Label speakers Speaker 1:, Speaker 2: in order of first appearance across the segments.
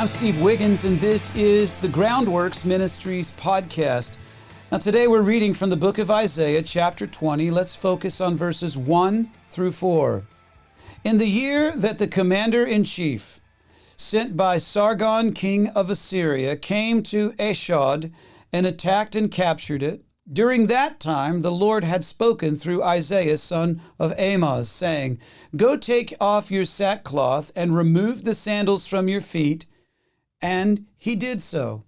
Speaker 1: I'm Steve Wiggins, and this is the Groundworks Ministries podcast. Now, today we're reading from the book of Isaiah, chapter 20. Let's focus on verses 1 through 4. In the year that the commander-in-chief, sent by Sargon, king of Assyria, came to Ashdod and attacked and captured it, during that time the Lord had spoken through Isaiah, son of Amoz, saying, "Go take off your sackcloth and remove the sandals from your feet." And he did so.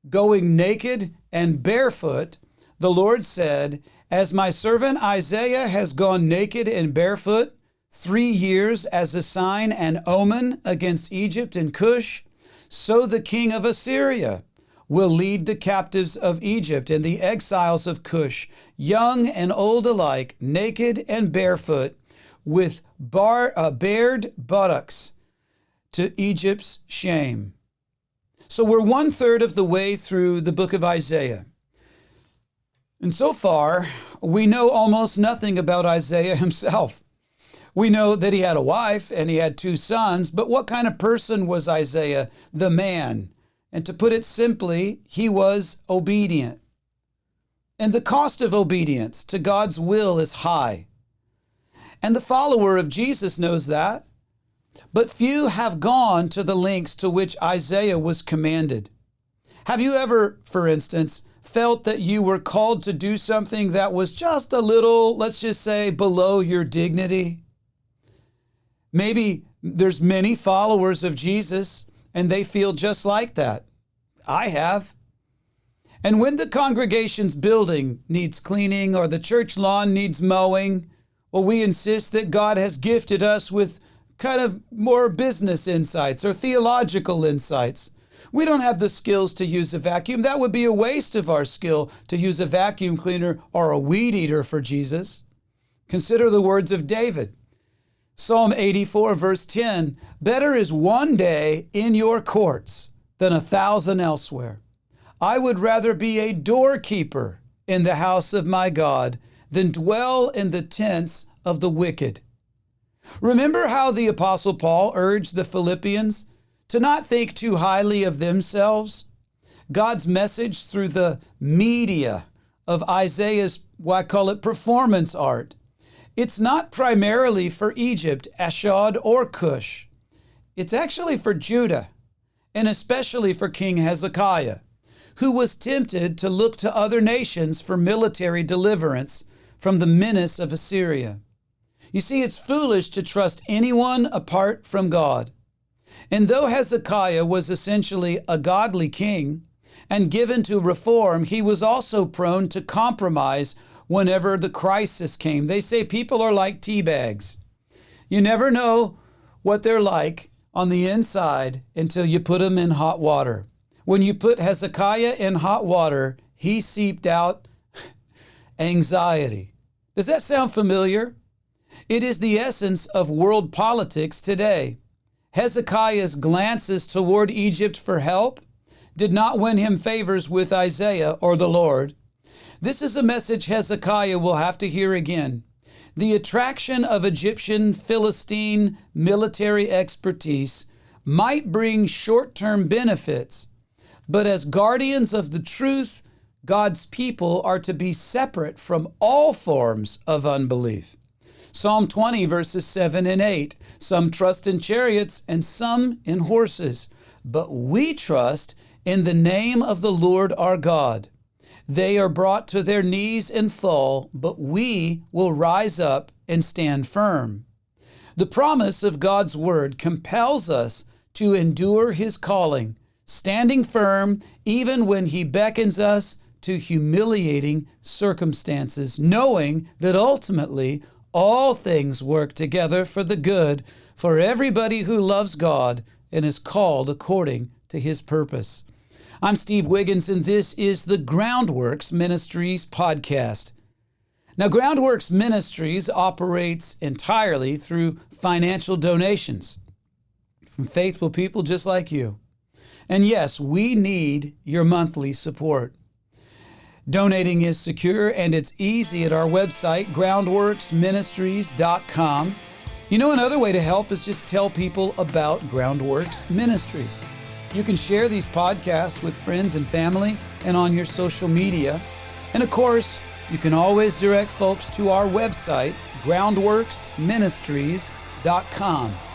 Speaker 1: Going naked and barefoot, the Lord said, "As my servant Isaiah has gone naked and barefoot 3 years as a sign and omen against Egypt and Cush, so the king of Assyria will lead the captives of Egypt and the exiles of Cush, young and old alike, naked and barefoot, with bared buttocks, to Egypt's shame." So we're 1/3 of the way through the book of Isaiah. And so far, we know almost nothing about Isaiah himself. We know that he had a wife and he had 2 sons, but what kind of person was Isaiah, the man? And to put it simply, he was obedient. And the cost of obedience to God's will is high. And the follower of Jesus knows that. But few have gone to the lengths to which Isaiah was commanded. Have you ever, for instance, felt that you were called to do something that was just a little, let's just say, below your dignity? Maybe there's many followers of Jesus and they feel just like that. I have. And when the congregation's building needs cleaning or the church lawn needs mowing, well, we insist that God has gifted us with kind of more business insights or theological insights. We don't have the skills to use a vacuum. That would be a waste of our skill to use a vacuum cleaner or a weed eater for Jesus. Consider the words of David. Psalm 84, verse 10, "Better is one day in your courts than 1,000 elsewhere. I would rather be a doorkeeper in the house of my God than dwell in the tents of the wicked." Remember how the Apostle Paul urged the Philippians to not think too highly of themselves? God's message through the media of Isaiah's, I call it performance art. It's not primarily for Egypt, Ashdod, or Cush. It's actually for Judah, and especially for King Hezekiah, who was tempted to look to other nations for military deliverance from the menace of Assyria. You see, it's foolish to trust anyone apart from God. And though Hezekiah was essentially a godly king and given to reform, he was also prone to compromise whenever the crisis came. They say people are like tea bags. You never know what they're like on the inside until you put them in hot water. When you put Hezekiah in hot water, he seeped out anxiety. Does that sound familiar? It is the essence of world politics today. Hezekiah's glances toward Egypt for help did not win him favors with Isaiah or the Lord. This is a message Hezekiah will have to hear again. The attraction of Egyptian, Philistine military expertise might bring short-term benefits, but as guardians of the truth, God's people are to be separate from all forms of unbelief. Psalm 20, verses 7 and 8. "Some trust in chariots and some in horses, but we trust in the name of the Lord our God. They are brought to their knees and fall, but we will rise up and stand firm." The promise of God's word compels us to endure his calling, standing firm even when he beckons us to humiliating circumstances, knowing that ultimately all things work together for the good for everybody who loves God and is called according to his purpose. I'm Steve Wiggins, and this is the Groundworks Ministries podcast. Now, Groundworks Ministries operates entirely through financial donations from faithful people just like you. And yes, we need your monthly support. Donating is secure and it's easy at our website, groundworksministries.com. You know, another way to help is just tell people about Groundworks Ministries. You can share these podcasts with friends and family and on your social media. And of course, you can always direct folks to our website, groundworksministries.com.